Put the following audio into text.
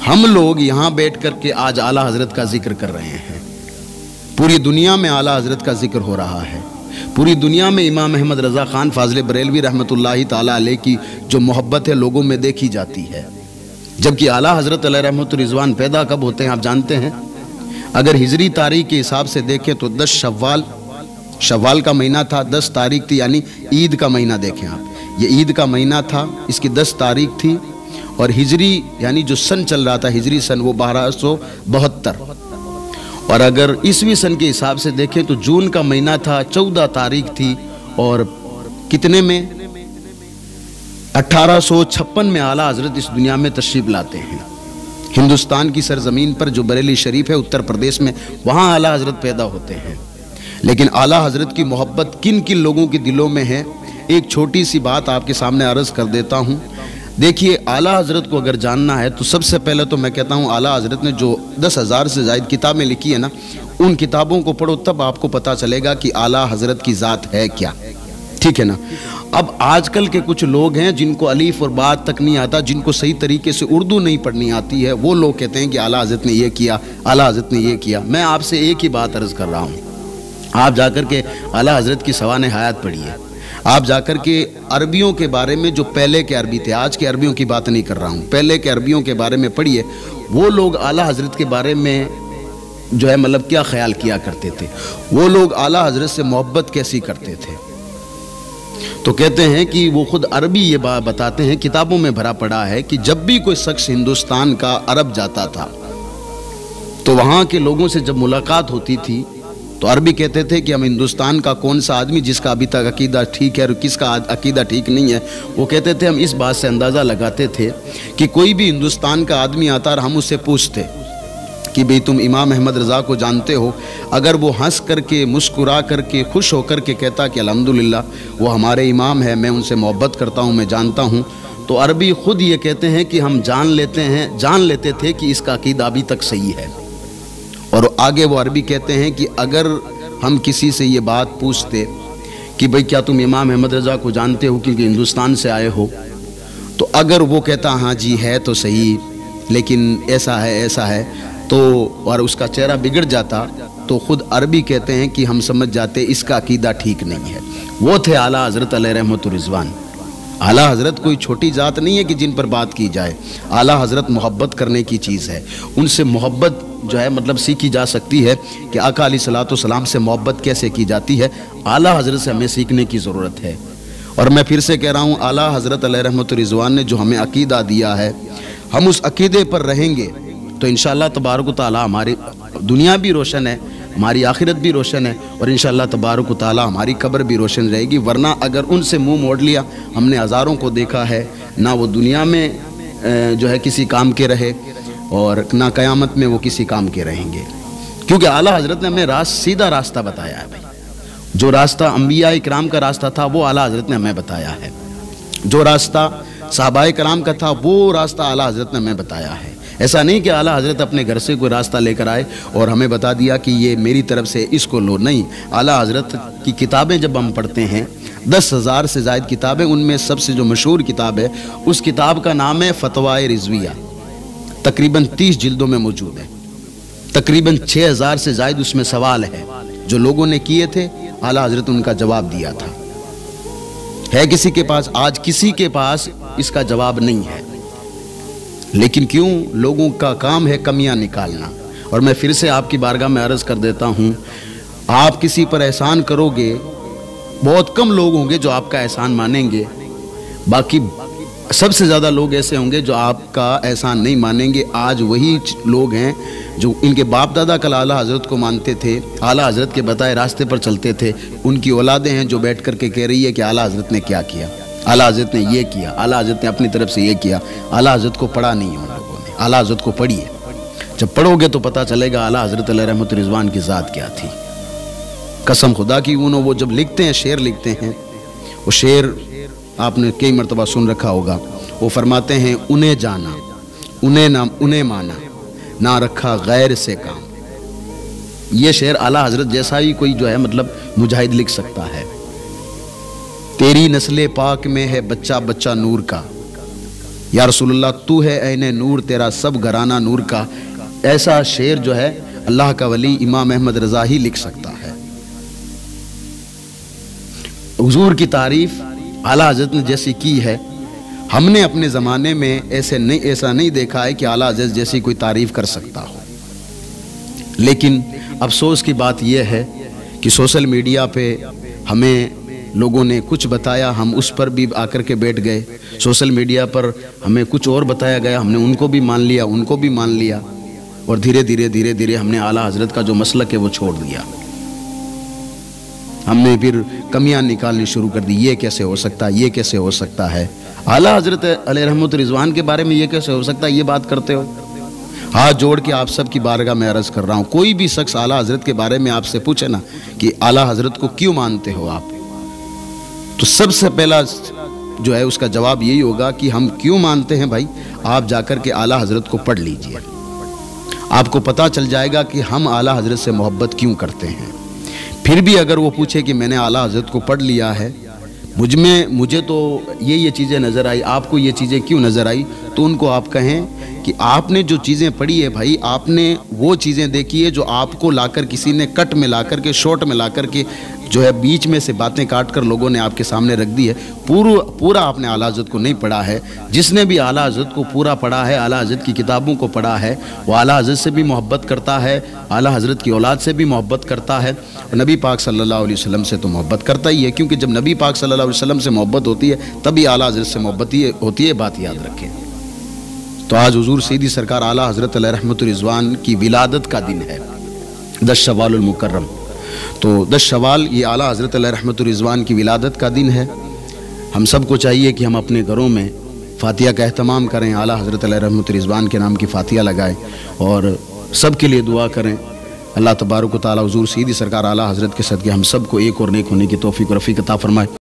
ہم لوگ یہاں بیٹھ کر کے آج اعلیٰ حضرت کا ذکر کر رہے ہیں، پوری دنیا میں اعلیٰ حضرت کا ذکر ہو رہا ہے، پوری دنیا میں امام احمد رضا خان فاضل بریلوی رحمۃ اللہ تعالیٰ علیہ کی جو محبت ہے لوگوں میں دیکھی جاتی ہے، جبکہ اعلیٰ حضرت علیہ رحمۃ الرضوان پیدا کب ہوتے ہیں آپ جانتے ہیں؟ اگر ہجری تاریخ کے حساب سے دیکھیں تو 10 شوال کا مہینہ تھا، 10 تاریخ تھی، یعنی عید کا مہینہ دیکھیں آپ، یہ عید کا مہینہ تھا، اس کی 10 تاریخ تھی، اور ہجری یعنی جو سن چل رہا تھا ہجری سن وہ 1272، اور اگر عیسوی سن کے حساب سے دیکھیں تو جون کا مہینہ تھا، 14 تاریخ تھی، اور کتنے میں 1856 میں اعلیٰ حضرت اس دنیا میں تشریف لاتے ہیں۔ ہندوستان کی سرزمین پر جو بریلی شریف ہے اتر پردیش میں، وہاں اعلیٰ حضرت پیدا ہوتے ہیں۔ لیکن اعلیٰ حضرت کی محبت کن کن لوگوں کے دلوں میں ہے، ایک چھوٹی سی بات آپ کے سامنے عرض کر دیتا ہوں۔ دیکھیے اعلیٰ حضرت کو اگر جاننا ہے تو سب سے پہلے تو میں کہتا ہوں اعلیٰ حضرت نے جو 10,000 سے زائد کتابیں لکھی ہیں نا، ان کتابوں کو پڑھو تب آپ کو پتہ چلے گا کہ اعلیٰ حضرت کی ذات ہے کیا، ٹھیک ہے نا۔ اب آج کل کے کچھ لوگ ہیں جن کو الف اور با تک نہیں آتا، جن کو صحیح طریقے سے اردو نہیں پڑھنی آتی ہے، وہ لوگ کہتے ہیں کہ اعلیٰ حضرت نے یہ کیا، اعلیٰ حضرت نے یہ کیا۔ میں آپ سے ایک ہی بات عرض کر رہا ہوں، آپ جا کر کے اعلیٰ حضرت کی سوانح حیات پڑھیے، آپ جا کر کے عربیوں کے بارے میں جو پہلے کے عربی تھے، آج کے عربیوں کی بات نہیں کر رہا ہوں، پہلے کے عربیوں کے بارے میں پڑھیے، وہ لوگ اعلیٰ حضرت کے بارے میں جو ہے مطلب کیا خیال کیا کرتے تھے، وہ لوگ اعلیٰ حضرت سے محبت کیسی کرتے تھے۔ تو کہتے ہیں کہ وہ خود عربی یہ بات بتاتے ہیں، کتابوں میں بھرا پڑا ہے کہ جب بھی کوئی شخص ہندوستان کا عرب جاتا تھا تو وہاں کے لوگوں سے جب ملاقات ہوتی تھی تو عربی کہتے تھے کہ ہم ہندوستان کا کون سا آدمی جس کا ابھی تک عقیدہ ٹھیک ہے اور کس کا عقیدہ ٹھیک نہیں ہے، وہ کہتے تھے ہم اس بات سے اندازہ لگاتے تھے کہ کوئی بھی ہندوستان کا آدمی آتا اور ہم اس سے پوچھتے کہ بھئی تم امام احمد رضا کو جانتے ہو، اگر وہ ہنس کر کے مسکرا کر کے خوش ہو کر کے کہتا کہ الحمدللہ وہ ہمارے امام ہے، میں ان سے محبت کرتا ہوں، میں جانتا ہوں، تو عربی خود یہ کہتے ہیں کہ ہم جان لیتے تھے کہ اس کا عقیدہ ابھی تک صحیح ہے۔ اور آگے وہ عربی کہتے ہیں کہ اگر ہم کسی سے یہ بات پوچھتے کہ بھئی کیا تم امام احمد رضا کو جانتے ہو کیونکہ ہندوستان سے آئے ہو، تو اگر وہ کہتا ہاں جی ہے تو صحیح لیکن ایسا ہے تو اور اس کا چہرہ بگڑ جاتا تو خود عربی کہتے ہیں کہ ہم سمجھ جاتے اس کا عقیدہ ٹھیک نہیں ہے۔ وہ تھے اعلیٰ حضرت علیہ رحمۃ الرضوان۔ اعلیٰ حضرت کوئی چھوٹی ذات نہیں ہے کہ جن پر بات کی جائے، اعلیٰ حضرت محبت کرنے کی چیز ہے، ان سے محبت جو ہے مطلب سیکھی جا سکتی ہے کہ آقا علیہ الصلوۃ والسلام سے محبت کیسے کی جاتی ہے، اعلیٰ حضرت سے ہمیں سیکھنے کی ضرورت ہے۔ اور میں پھر سے کہہ رہا ہوں اعلیٰ حضرت علیہ رحمۃ الرضوان نے جو ہمیں عقیدہ دیا ہے، ہم اس عقیدے پر رہیں گے تو انشاءاللہ تبارک و تعالی ہماری دنیا بھی روشن ہے، ہماری آخرت بھی روشن ہے، اور انشاءاللہ تبارک و تعالی ہماری قبر بھی روشن رہے گی۔ ورنہ اگر ان سے منہ موڑ لیا، ہم نے ہزاروں کو دیکھا ہے، نہ وہ دنیا میں جو ہے کسی کام کے رہے اور نہ قیامت میں وہ کسی کام کے رہیں گے، کیونکہ اعلیٰ حضرت نے ہمیں سیدھا راستہ بتایا ہے۔ بھائی جو راستہ انبیاء کرام کا راستہ تھا وہ اعلیٰ حضرت نے ہمیں بتایا ہے، جو راستہ صحابہ کرام کا تھا وہ راستہ اعلیٰ حضرت نے ہمیں بتایا ہے۔ ایسا نہیں کہ اعلیٰ حضرت اپنے گھر سے کوئی راستہ لے کر آئے اور ہمیں بتا دیا کہ یہ میری طرف سے اس کو لو، نہیں۔ اعلیٰ حضرت کی کتابیں جب ہم پڑھتے ہیں، 10,000 سے زائد کتابیں، ان میں سب سے جو مشہور کتاب ہے اس کتاب کا نام ہے فتوائے رضویہ، تقریباً 30 جلدوں میں موجود ہے، تقریباً 6,000 سے زائد اس میں سوال ہے جو لوگوں نے کیے تھے، اعلیٰ حضرت ان کا جواب دیا تھا۔ ہے کسی کے پاس؟ آج کسی کے پاس اس کا جواب نہیں ہے، لیکن کیوں؟ لوگوں کا کام ہے کمیاں نکالنا۔ اور میں پھر سے آپ کی بارگاہ میں عرض کر دیتا ہوں، آپ کسی پر احسان کرو گے، بہت کم لوگ ہوں گے جو آپ کا احسان مانیں گے، باقی سب سے زیادہ لوگ ایسے ہوں گے جو آپ کا احسان نہیں مانیں گے۔ آج وہی لوگ ہیں جو ان کے باپ دادا کل اعلیٰ حضرت کو مانتے تھے، اعلیٰ حضرت کے بتائے راستے پر چلتے تھے، ان کی اولادیں ہیں جو بیٹھ کر کے کہہ رہی ہے کہ اعلیٰ حضرت نے کیا کیا، اعلیٰ حضرت نے یہ کیا، اعلیٰ حضرت نے اپنی طرف سے یہ کیا۔ اعلیٰ حضرت کو پڑھا نہیں ہے ان لوگوں نے، اعلیٰ حضرت کو پڑھیے، جب پڑھو گے تو پتہ چلے گا اعلیٰ حضرت علیہ رحمۃ الرضوان کی ذات کیا تھی۔ قسم خدا کی، وہ جب لکھتے ہیں، شعر لکھتے ہیں، وہ شعر آپ نے کئی مرتبہ سن رکھا ہوگا، وہ فرماتے ہیں انہیں جانا انہیں مانا، نہ رکھا غیر سے کام۔ یہ شعر اعلیٰ حضرت جیسا ہی کوئی جو ہے مطلب مجاہد لکھ سکتا ہے۔ تیری نسل پاک میں ہے بچہ بچہ نور کا، یا رسول اللہ تو ہے عین نور تیرا سب گھرانہ نور کا، ایسا شعر جو ہے اللہ کا ولی امام احمد رضا ہی لکھ سکتا ہے۔ حضور کی تعریف اعلیٰ حضرت نے جیسی کی ہے، ہم نے اپنے زمانے میں ایسا نہیں دیکھا ہے کہ اعلیٰ حضرت جیسی کوئی تعریف کر سکتا ہو۔ لیکن افسوس کی بات یہ ہے کہ سوشل میڈیا پہ ہمیں لوگوں نے کچھ بتایا، ہم اس پر بھی آ کر کے بیٹھ گئے۔ سوشل میڈیا پر ہمیں کچھ اور بتایا گیا، ہم نے ان کو بھی مان لیا، ان کو بھی مان لیا، اور دھیرے دھیرے ہم نے اعلیٰ حضرت کا جو مسلک ہے وہ چھوڑ دیا۔ ہم نے پھر کمیاں نکالنی شروع کر دی، یہ کیسے ہو سکتا ہے، یہ کیسے ہو سکتا ہے، اعلیٰ حضرت علیہ رحمت رضوان کے بارے میں یہ کیسے ہو سکتا ہے، یہ بات کرتے ہو۔ ہاتھ جوڑ کے آپ سب کی بارگاہ میں عرض کر رہا ہوں، کوئی بھی شخص اعلیٰ حضرت کے بارے میں آپ سے پوچھے نا کہ اعلیٰ حضرت کو کیوں مانتے ہو آپ، تو سب سے پہلا جو ہے اس کا جواب یہی ہوگا کہ ہم کیوں مانتے ہیں بھائی، آپ جا کر کے اعلیٰ حضرت کو پڑھ لیجئے، آپ کو پتہ چل جائے گا کہ ہم اعلیٰ حضرت سے محبت کیوں کرتے ہیں۔ پھر بھی اگر وہ پوچھے کہ میں نے اعلیٰ حضرت کو پڑھ لیا ہے، مجھے تو یہ چیزیں نظر آئی، آپ کو یہ چیزیں کیوں نظر آئی، تو ان کو آپ کہیں کہ آپ نے جو چیزیں پڑھی ہے بھائی، آپ نے وہ چیزیں دیکھی ہے جو آپ کو لا کر کسی نے کٹ میں لا کر کے، شارٹ میں لا کر کے، جو ہے بیچ میں سے باتیں کاٹ کر لوگوں نے آپ کے سامنے رکھ دی ہے۔ پورا آپ نے اعلیٰ حضرت کو نہیں پڑھا ہے۔ جس نے بھی اعلیٰ حضرت کو پورا پڑھا ہے، اعلیٰ حضرت کی کتابوں کو پڑھا ہے، وہ اعلیٰ حضرت سے بھی محبت کرتا ہے، اعلیٰ حضرت کی اولاد سے بھی محبت کرتا ہے، اور نبی پاک صلی اللہ علیہ وسلم سے تو محبت کرتا ہی ہے، کیونکہ جب نبی پاک صلی اللہ علیہ وسلم سے محبت ہوتی ہے تبھی اعلیٰ حضرت سے محبت ہوتی ہے، بات یاد رکھیں۔ تو آج حضور سیدھی سرکار اعلیٰ حضرت علیہ رحمت رضوان کی ولادت کا دن ہے، 10 شوال المکرم۔ تو 10 شوال یہ اعلیٰ حضرت علیہ رحمت رضوان کی ولادت کا دن ہے۔ ہم سب کو چاہیے کہ ہم اپنے گھروں میں فاتحہ کا اہتمام کریں، اعلیٰ حضرت علیہ رحمت رضوان کے نام کی فاتحہ لگائیں اور سب کے لیے دعا کریں۔ اللہ تبارک و تعالی حضور سیدھی سرکار اعلیٰ حضرت کے صدقے ہم سب کو ایک اور نیک ہونے کی توفیق و رفیق عطا فرمائے۔